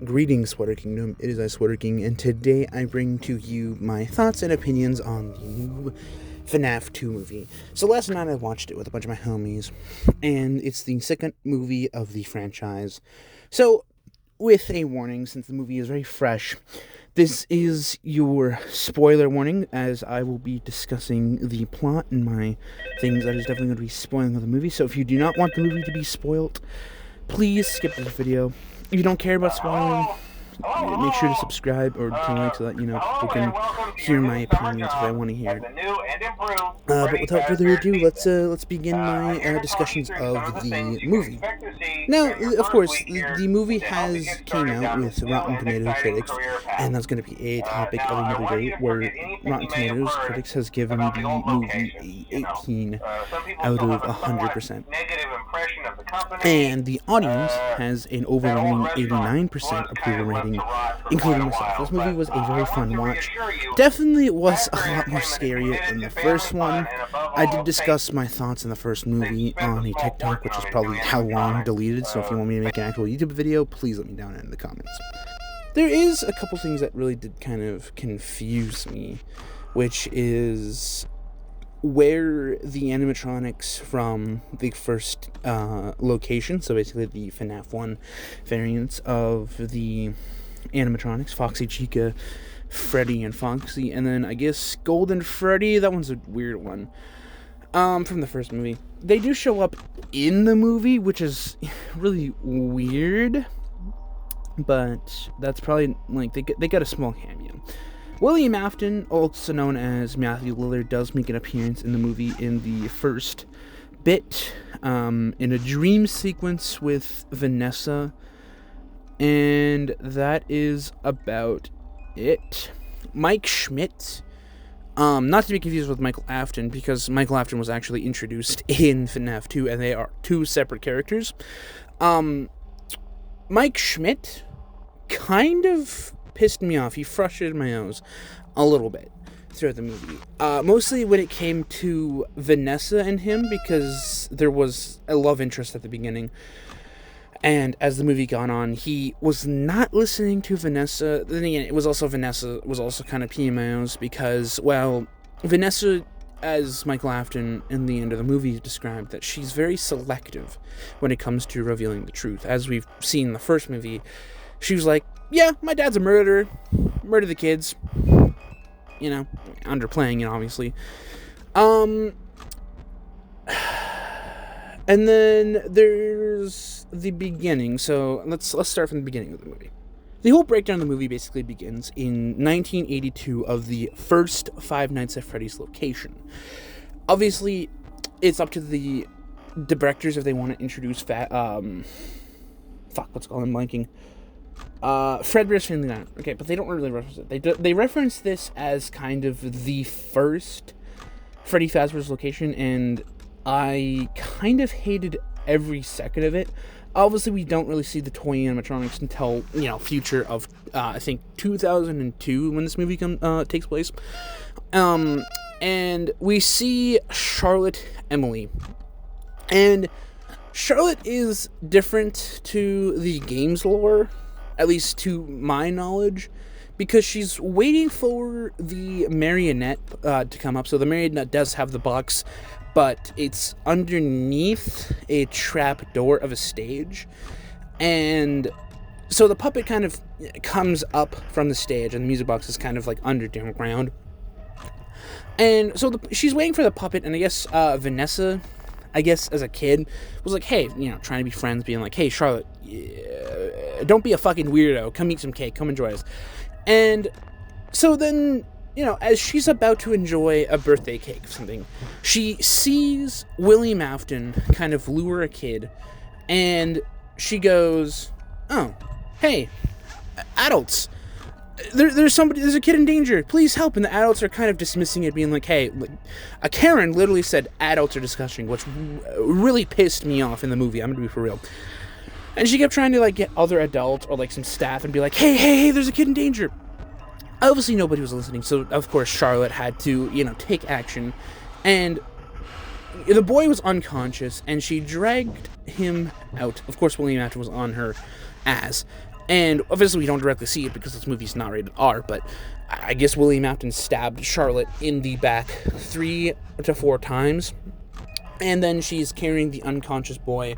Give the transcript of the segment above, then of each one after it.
Greetings, Sweater Kingdom. It is I, Sweater King, and today I bring to you my thoughts and opinions on the new Fnaf 2 movie. So last night I watched it with a bunch of my homies, and it's the second movie of the franchise. So, with a warning, since the movie is very fresh, this is your spoiler warning, as I will be discussing the plot and my things that is definitely going to be spoiling of the movie. So if you do not want the movie to be spoiled, please skip this video. If you don't care about spoiling, make sure to subscribe or to like so that people can hear my opinions if I want to hear it. But without further ado, let's begin my discussions of the movie. Now, of course, the movie has came out with Rotten Tomatoes critics, and that's going to be a topic of another day, where Rotten Tomatoes critics has given the movie a 18 out of 100%. And the audience has an overwhelming 89% approval rating, including myself. This movie was a very fun watch. Definitely was a lot more scarier than the first one. I did discuss my thoughts on the first movie on a TikTok, which is probably how long deleted, so if you want me to make an actual YouTube video, please let me down in the comments. There is a couple things that really did kind of confuse me, which is where the animatronics from the first location, so basically the FNAF 1 variants of the animatronics, Foxy, Chica, Freddy, and Foxy, and then I guess Golden Freddy, that one's a weird one, from the first movie. They do show up in the movie, which is really weird, but that's probably, like, they got a small cameo. William Afton, also known as Matthew Lillard, does make an appearance in the movie in the first bit, in a dream sequence with Vanessa, and that is about it. Mike Schmidt, not to be confused with Michael Afton, because Michael Afton was actually introduced in FNAF 2, and they are two separate characters. Mike Schmidt kind of pissed me off. He frustrated my nose a little bit throughout the movie. Mostly when it came to Vanessa and him, because there was a love interest at the beginning. And as the movie gone on, he was not listening to Vanessa. Then again, it was also Vanessa was also kind of peeing my nose because, well, Vanessa, as Michael Afton in the end of the movie described, that she's very selective when it comes to revealing the truth. As we've seen in the first movie, she was like, yeah, my dad's a murderer. Murder the kids. Underplaying it, obviously. And then there's the beginning. So let's start from the beginning of the movie. The whole breakdown of the movie basically begins in 1982 of the first Five Nights at Freddy's location. Obviously, it's up to the directors if they want to introduce I'm blanking. Fredbear's Family Diner. Okay, but they don't really reference it. They reference this as kind of the first Freddy Fazbear's location, and I kind of hated every second of it. Obviously, we don't really see the toy animatronics until, future of, I think, 2002, when this movie takes place. And we see Charlotte Emily. And Charlotte is different to the game's lore, at least to my knowledge, because she's waiting for the marionette to come up. So the marionette does have the box, but it's underneath a trap door of a stage. And so the puppet kind of comes up from the stage, and the music box is kind of like underground. And so she's waiting for the puppet, and I guess Vanessa, as a kid, was like, hey, trying to be friends, being like, hey, Charlotte, don't be a fucking weirdo. Come eat some cake. Come enjoy us. And so then, as she's about to enjoy a birthday cake or something, she sees William Afton kind of lure a kid, and she goes, oh, hey, adults, there's a kid in danger, please help. And the adults are kind of dismissing it, being like, hey, a Karen literally said adults are disgusting, which really pissed me off in the movie. I'm gonna be for real. And she kept trying to get other adults or some staff and be like, hey, there's a kid in danger. Obviously nobody was listening, so of course Charlotte had to take action, and the boy was unconscious, and she dragged him out. Of course William Afton was on her ass, And obviously we don't directly see it because this movie's not rated R, but I guess William Afton stabbed Charlotte in the back 3 to 4 times. And then she's carrying the unconscious boy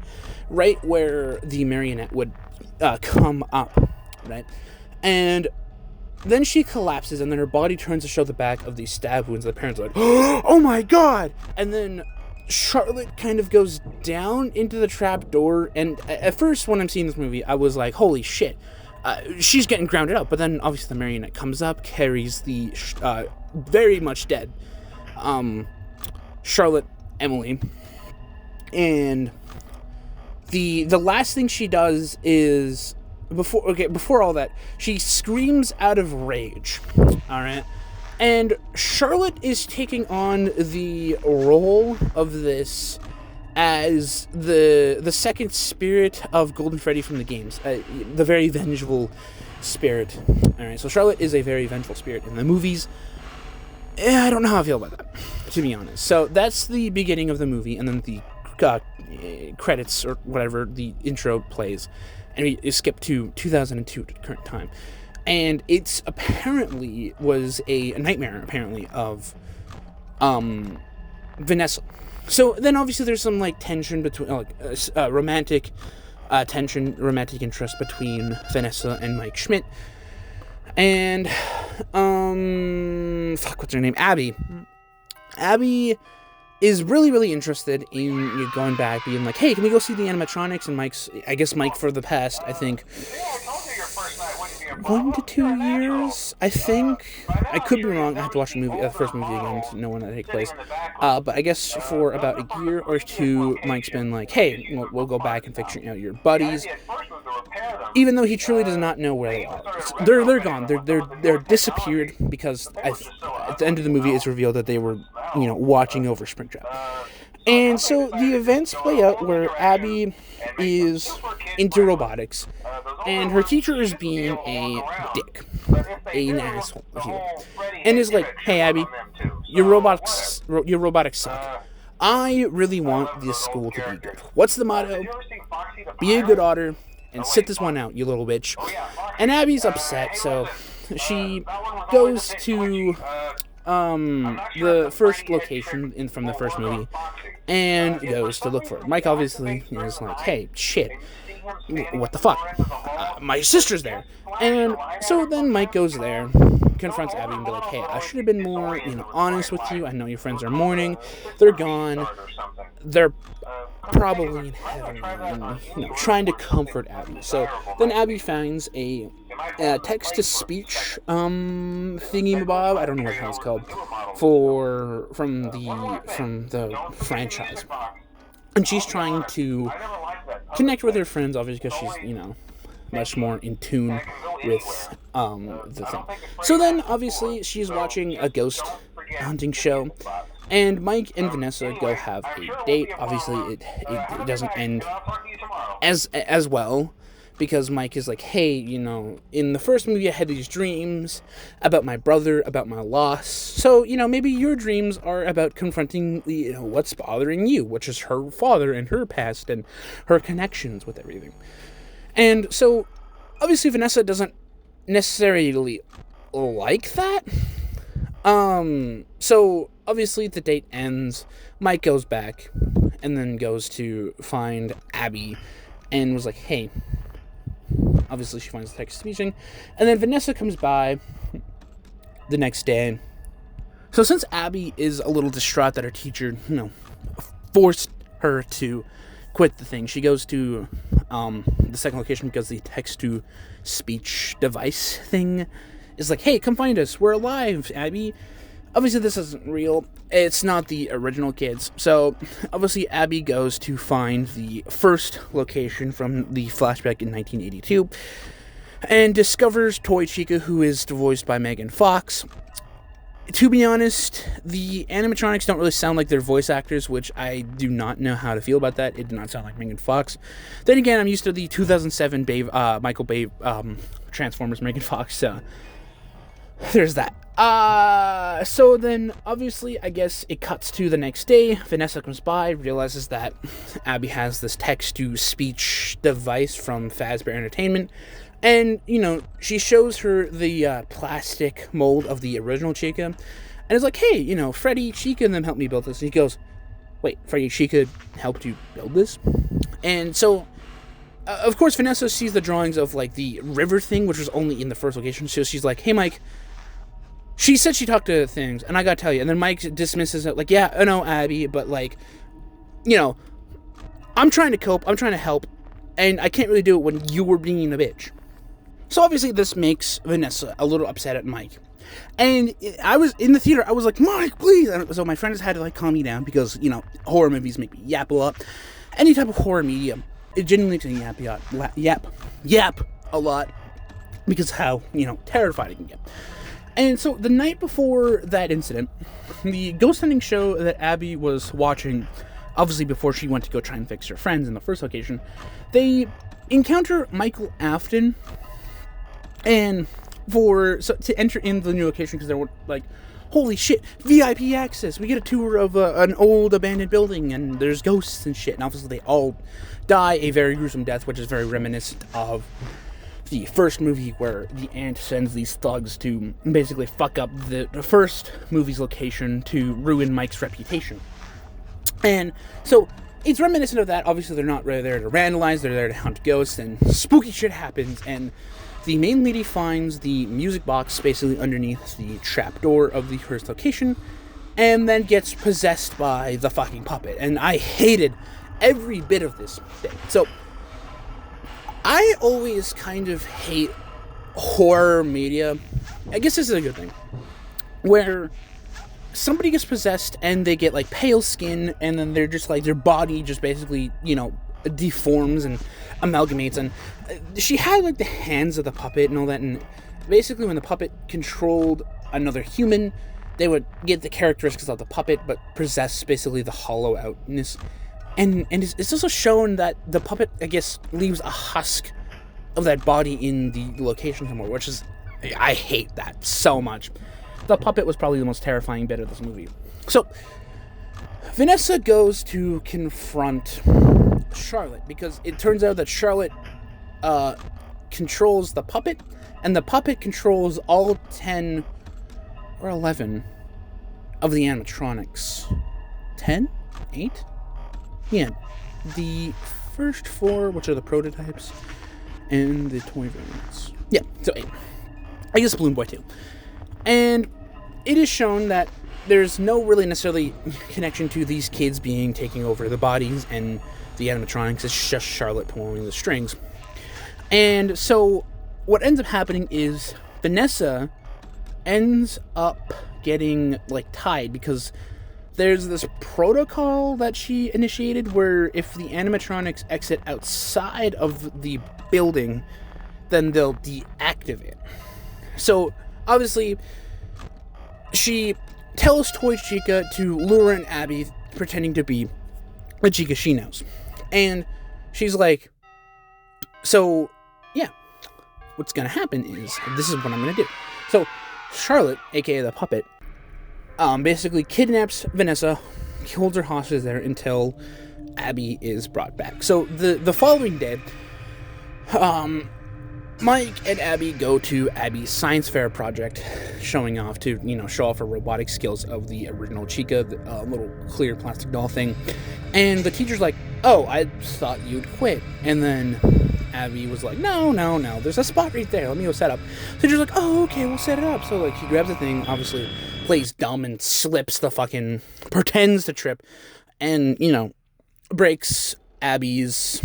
right where the marionette would come up, right? And then she collapses, and then her body turns to show the back of these stab wounds. The parents are like, oh my god! And then Charlotte kind of goes down into the trap door, and at first when I'm seeing this movie, I was like, holy shit, she's getting grounded up. But then obviously the marionette comes up, carries the very much dead Charlotte Emily, and the last thing she does is before all that, she screams out of rage. All right. And Charlotte is taking on the role of this as the second spirit of Golden Freddy from the games, the very vengeful spirit. All right, so Charlotte is a very vengeful spirit in the movies. I don't know how I feel about that, to be honest. So that's the beginning of the movie, and then the credits or whatever, the intro plays, and we skip to 2002 to the current time. And it's apparently was a nightmare, apparently, of Vanessa. So then obviously there's some like tension between romantic romantic interest between Vanessa and Mike Schmidt. And what's her name? Abby. Abby is really, really interested in going back, being like, hey, can we go see the animatronics? And Mike for the past, I think, 1 to 2 years, I think. I could be wrong. I have to watch the first movie again to know when that takes place. But I guess for about a year or two, Mike's been like, hey, we'll go back and fix out your buddies. Even though he truly does not know where they are. They're gone. They're disappeared because at the end of the movie it's revealed that they were, watching over Springtrap. And so the events play out where Abby is into robotics, and her teacher is being a dick, an asshole, if you will, and is like, hey Abby, your robotics suck. I really want this school to be good. What's the motto? Be a good daughter and sit this one out, you little bitch. And Abby's upset, so she goes to the first location from the first movie and goes to look for it. Mike obviously is like, hey, shit, what the fuck? My sister's there. And so then Mike goes there, confronts Abby and be like, hey, I should have been more, honest with you. I know your friends are mourning. They're gone. They're probably in heaven, trying to comfort Abby. So then Abby finds a text-to-speech thingy-mabob, I don't know what the hell it's called, from the franchise. And she's trying to connect with her friends, obviously, because she's, much more in tune with the thing. So then, obviously, she's watching a ghost hunting show, and Mike and Vanessa go have a date. Obviously, it doesn't end as well, because Mike is like, hey, in the first movie I had these dreams about my brother, about my loss. So, maybe your dreams are about confronting, what's bothering you, which is her father and her past and her connections with everything. And so, obviously, Vanessa doesn't necessarily like that. So, obviously, the date ends. Mike goes back and then goes to find Abby and was like, hey. Obviously, she finds the text speeching. And then Vanessa comes by the next day. So since Abby is a little distraught that her teacher, forced her to quit the thing, she goes to the second location because the text-to-speech device thing is like, hey, come find us. We're alive, Abby. Obviously, this isn't real. It's not the original kids. So, obviously, Abby goes to find the first location from the flashback in 1982 and discovers Toy Chica, who is voiced by Megan Fox. To be honest, the animatronics don't really sound like their voice actors, which I do not know how to feel about that. It did not sound like Megan Fox. Then again, I'm used to the 2007 Michael Bay Transformers Megan Fox, so there's that. So then, obviously, I guess it cuts to the next day. Vanessa comes by, realizes that Abby has this text-to-speech device from Fazbear Entertainment, And, she shows her the plastic mold of the original Chica. And it's like, hey, Freddy, Chica, and them helped me build this. And he goes, wait, Freddy, Chica helped you build this? And so, of course, Vanessa sees the drawings of, like, the river thing, which was only in the first location. So she's like, hey, Mike. She said she talked to things, and I gotta tell you. And then Mike dismisses it, like, yeah, I know, Abby, but, like, I'm trying to cope, I'm trying to help, and I can't really do it when you were being a bitch. So obviously this makes Vanessa a little upset at Mike. And I was in the theater, I was like, Mike, please. And so my friends had to, like, calm me down because, horror movies make me yap a lot. Any type of horror media, it genuinely makes me yap a lot because how, terrified it can get. And so the night before that incident, the ghost hunting show that Abby was watching, obviously before she went to go try and fix her friends in the first location, they encounter Michael Afton, and to enter in the new location, because they're like, holy shit, VIP access, we get a tour of an old abandoned building, and there's ghosts and shit, and obviously they all die a very gruesome death, which is very reminiscent of the first movie where the aunt sends these thugs to basically fuck up the first movie's location to ruin Mike's reputation. And so it's reminiscent of that. Obviously, they're not really there to vandalize, they're there to hunt ghosts, and spooky shit happens, and the main lady finds the music box basically underneath the trapdoor of the first location, and then gets possessed by the fucking puppet. And I hated every bit of this thing. So I always kind of hate horror media. I guess this is a good thing. Where somebody gets possessed and they get, like, pale skin, and then they're just, like, their body just basically, deforms and amalgamates. And she had, like, the hands of the puppet and all that. And basically when the puppet controlled another human, they would get the characteristics of the puppet, but possess basically the hollow outness. And it's also shown that the puppet, I guess, leaves a husk of that body in the location somewhere, which is, I hate that so much. The puppet was probably the most terrifying bit of this movie. So, Vanessa goes to confront Charlotte, because it turns out that Charlotte controls the puppet, and the puppet controls all 10 or 11 of the animatronics. 10? 8? Yeah, the first 4, which are the prototypes, and the toy variants. Yeah, so 8. I guess Balloon Boy too. And it is shown that there's no really necessarily connection to these kids taking over the bodies and the animatronics. It's just Charlotte pulling the strings. And so what ends up happening is Vanessa ends up getting, like, tied, because there's this protocol that she initiated where if the animatronics exit outside of the building, then they'll deactivate. So, obviously, she tells Toy Chica to lure in Abby, pretending to be a Chica she knows. And she's like, so, yeah, what's gonna happen is, this is what I'm gonna do. So, Charlotte, aka the puppet, basically kidnaps Vanessa, holds her hostage there until Abby is brought back. So the following day, Mike and Abby go to Abby's science fair project, showing off to, show off her robotic skills of the original Chica, the little clear plastic doll thing. And the teacher's like, oh, I thought you'd quit. And then Abby was like, no, there's a spot right there, let me go set up. So teacher's like, oh, okay, we'll set it up. So, like, she grabs the thing, obviously plays dumb and slips pretends to trip, and, breaks Abby's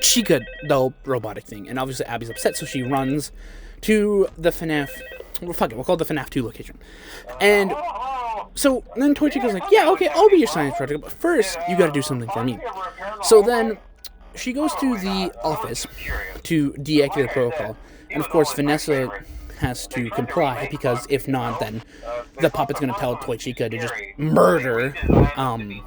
Chica doll robotic thing. And obviously Abby's upset, so she runs to the Fnaf, we'll call it the Fnaf 2 location. And so then Toy Chica's like, yeah, okay, I'll be your science project, but first you gotta do something for me. So then she goes to the office to deactivate the protocol, and of course Vanessa has to comply, because if not, then the puppet's going to tell Toy Chica to just murder Abby.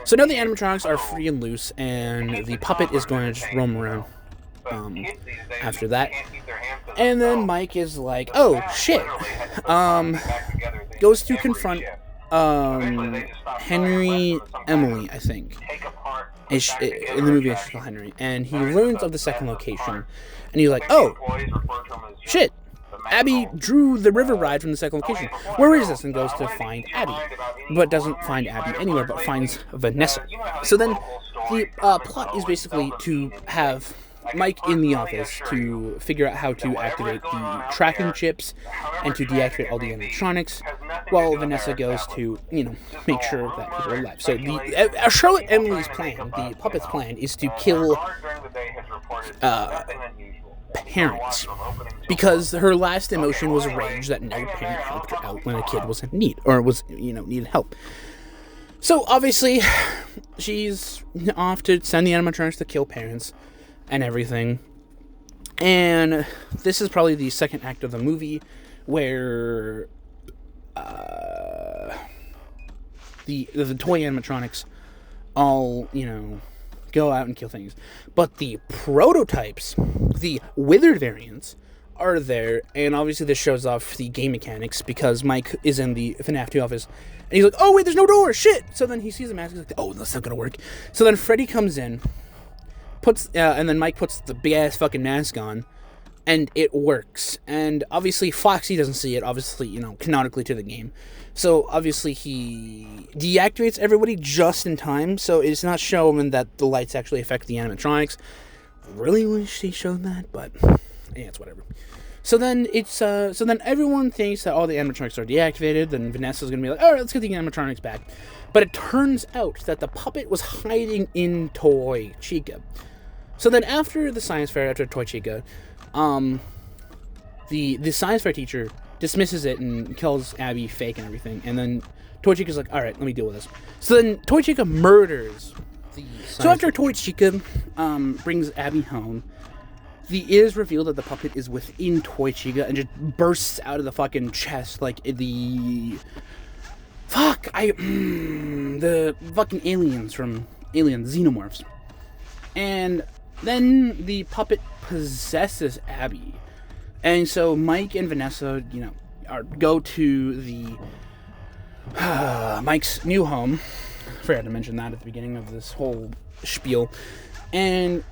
So now the animatronics are free and loose, and the puppet is going to just roam around after that. And then Mike is like, oh shit, goes to confront Henry Emily, I think. in the movie Ishmael Henry, and he learns of the second location, and he's like, oh, shit, Abby drew the river ride from the second location. Where is this? And goes to find Abby, but doesn't find Abby anywhere, but finds Vanessa. So then the plot is basically to have Mike in the office to figure out how to activate the tracking chips and to deactivate all the animatronics, while Vanessa goes to, make sure that people are alive. So the Charlotte Emily's plan, the puppet's plan, is to kill parents, because her last emotion was rage that no parent helped her out when a kid was in need, or needed help. So obviously she's off to send the animatronics to kill parents and everything. And this is probably the second act of the movie where the toy animatronics all, go out and kill things. But the prototypes, the withered variants, are there, and obviously this shows off the game mechanics, because Mike is in the FNAF 2 office, and he's like, oh wait, there's no door, shit! So then he sees the mask, he's like, oh, that's not gonna work. So then Freddy comes in, and then Mike puts the big-ass fucking mask on, and it works. And obviously Foxy doesn't see it, obviously, canonically to the game. So obviously he deactivates everybody just in time, so it's not showing that the lights actually affect the animatronics. Really wish he showed that, but yeah, it's whatever. So then everyone thinks that all the animatronics are deactivated. Then Vanessa's gonna be like, all right, let's get the animatronics back. But it turns out that the puppet was hiding in Toy Chica. So then after the science fair, after Toy Chica, the science fair teacher dismisses it and calls Abby fake and everything. And then Toy Chica's like, all right, let me deal with this. So then Toy Chica murders the science fair. So after Toy Chica brings Abby home, it is revealed that the puppet is within Toy Chica and just bursts out of the fucking chest like the fucking aliens from Alien Xenomorphs. And then the puppet possesses Abby. And so Mike and Vanessa, go to the Mike's new home. I forgot to mention that at the beginning of this whole spiel. And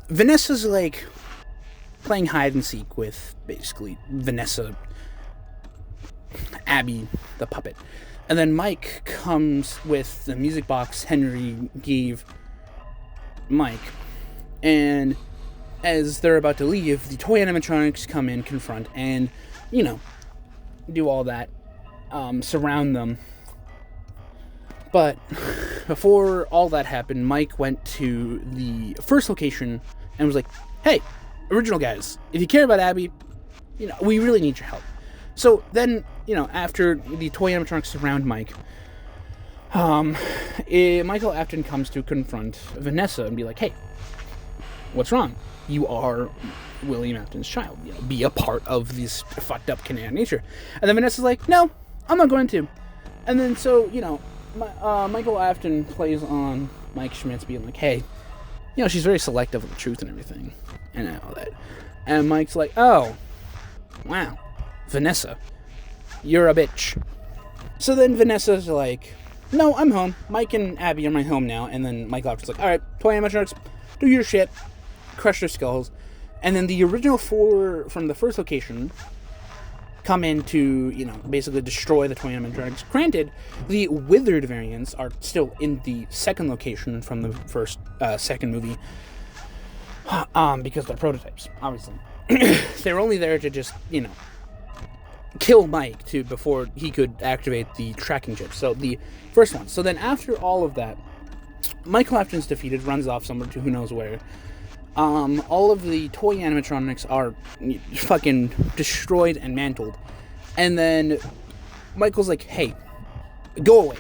Vanessa's like playing hide and seek with basically Vanessa, Abby, the puppet. And then Mike comes with the music box Henry gave Mike. And as they're about to leave, the toy animatronics come in, confront, and, do all that, surround them. But before all that happened, Mike went to the first location and was like, hey, original guys, if you care about Abby, we really need your help. So then, after the toy animatronics surround Mike, Michael Afton comes to confront Vanessa and be like, hey, what's wrong? You are William Afton's child. Be a part of this fucked up kinetic nature. And then Vanessa's like, no, I'm not going to. And then so, Michael Afton plays on Mike Schmitz being like, hey, she's very selective of the truth and everything. And all that. And Mike's like, oh, wow, Vanessa, you're a bitch. So then Vanessa's like, no, I'm home. Mike and Abby are my home now. And then Michael Afton's like, all right, toy animatronics, do your shit. Crush their skulls. And then the original 4 from the first location come in to, basically destroy the toy animatronics. Granted, the withered variants are still in the second location from the second movie, because they're prototypes, obviously. They're only there to just, kill Mike before he could activate the tracking chip. So the first one. So then after all of that, Michael Afton's defeated, runs off somewhere to who knows where. All of the toy animatronics are fucking destroyed and mantled. And then Michael's like, hey, go away.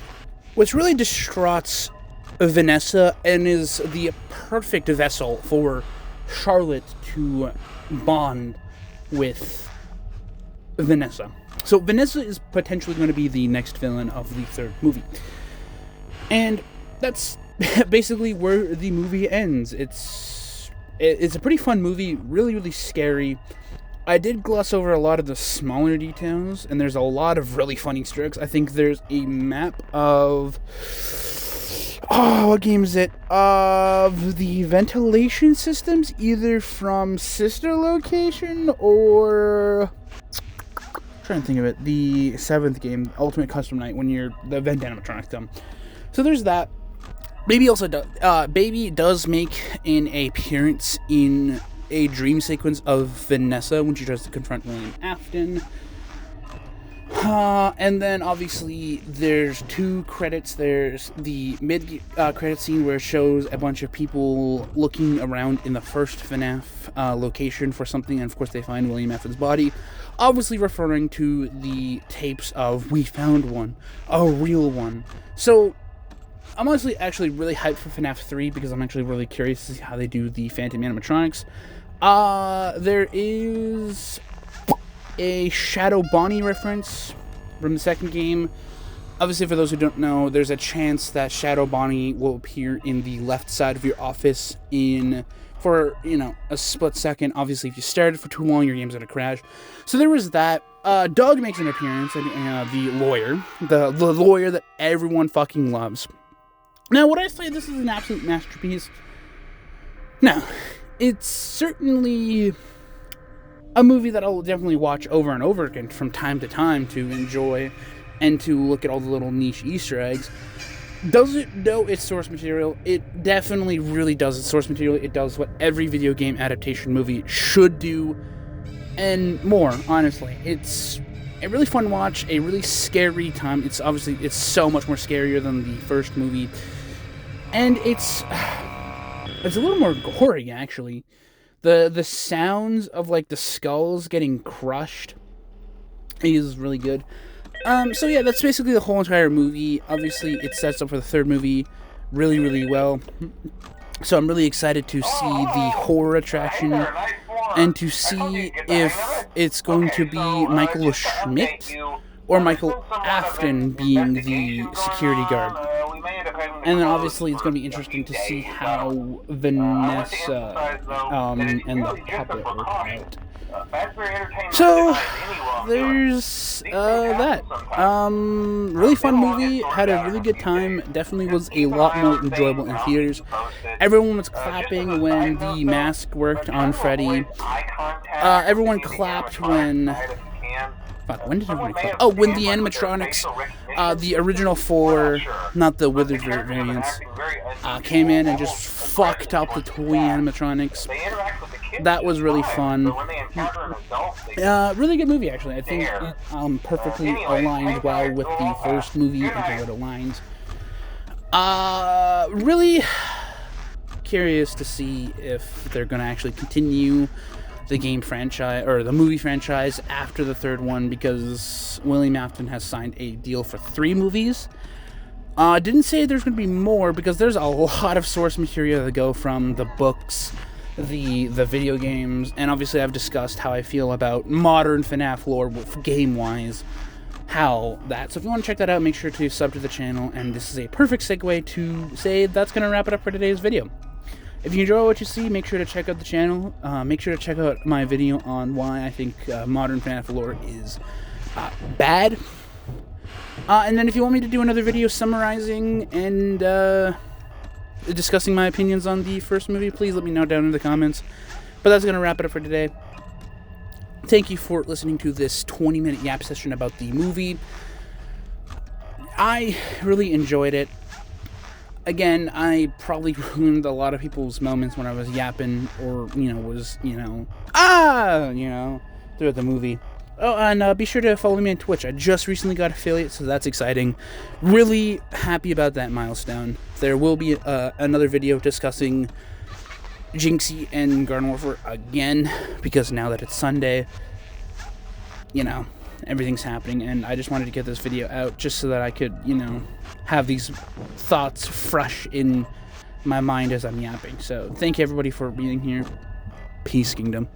Which really distraughts Vanessa and is the perfect vessel for Charlotte to bond with Vanessa. So Vanessa is potentially going to be the next villain of the third movie. And that's basically where the movie ends. It's a pretty fun movie, really, really scary. I did gloss over a lot of the smaller details, and there's a lot of really funny Easter eggs. I think there's a map of Oh, what game is it? Of the ventilation systems, either from sister location or... I'm trying to think of it. The 7th game, Ultimate Custom Night, when you're the vent animatronics dumb. So there's that. Baby also does. Baby does make an appearance in a dream sequence of Vanessa when she tries to confront William Afton. And then obviously there's 2 credits. There's the mid credit scene where it shows a bunch of people looking around in the first FNAF location for something, and of course they find William Afton's body, obviously referring to the tapes of "We found one, a real one." So I'm honestly actually really hyped for FNAF 3 because I'm actually really curious to see how they do the Phantom animatronics. There is a Shadow Bonnie reference from the 2nd game. Obviously, for those who don't know, there's a chance that Shadow Bonnie will appear in the left side of your office for, a split second. Obviously, if you started for too long, your game's going to crash. So there was that. Doug makes an appearance, the lawyer. The lawyer that everyone fucking loves. Now, would I say this is an absolute masterpiece? No. It's certainly a movie that I'll definitely watch over and over again from time to time to enjoy and to look at all the little niche Easter eggs. Does it know its source material? It definitely really does its source material. It does what every video game adaptation movie should do, and more, honestly. It's a really fun watch, a really scary time. It's so much more scarier than the first movie. And it's a little more gory, actually. The sounds of, the skulls getting crushed is really good. So yeah, that's basically the whole entire movie. Obviously, it sets up for the 3rd movie really, really well. So I'm really excited to see the horror attraction and to see if it's going to be Michael Schmidt or Michael Afton being the security guard. And then obviously it's going to be interesting to see how Vanessa and the puppet work out. So there's that. Really fun movie. Had a really good time. Definitely was a lot more enjoyable in theaters. Everyone was clapping when the mask worked on Freddy. Everyone clapped when... Fuck, when did everybody clap? Oh, when the animatronics, the original 4, not the withered variants, came in and just fucked up the toy animatronics. That was really fun. Really good movie, actually. I think it perfectly aligned well with the first movie and how it aligns. Really curious to see if they're going to actually continue the game franchise, or the movie franchise, after the 3rd one, because William Afton has signed a deal for 3 movies. Didn't say there's going to be more, because there's a lot of source material to go from the books, the video games, and obviously I've discussed how I feel about modern FNAF lore, game-wise, how that. So if you want to check that out, make sure to sub to the channel, and this is a perfect segue to say that's going to wrap it up for today's video. If you enjoy what you see, make sure to check out the channel. Make sure to check out my video on why I think modern FNAF lore is bad. And then if you want me to do another video summarizing and discussing my opinions on the first movie, please let me know down in the comments. But that's going to wrap it up for today. Thank you for listening to this 20-minute yap session about the movie. I really enjoyed it. Again, I probably ruined a lot of people's moments when I was yapping or, throughout the movie. Oh, and be sure to follow me on Twitch. I just recently got affiliate, so that's exciting. Really happy about that milestone. There will be another video discussing Jinxie and Garden Warfare again, because now that it's Sunday, everything's happening, and I just wanted to get this video out just so that I could, have these thoughts fresh in my mind as I'm yapping. So thank you everybody for being here. Peace, Kingdom.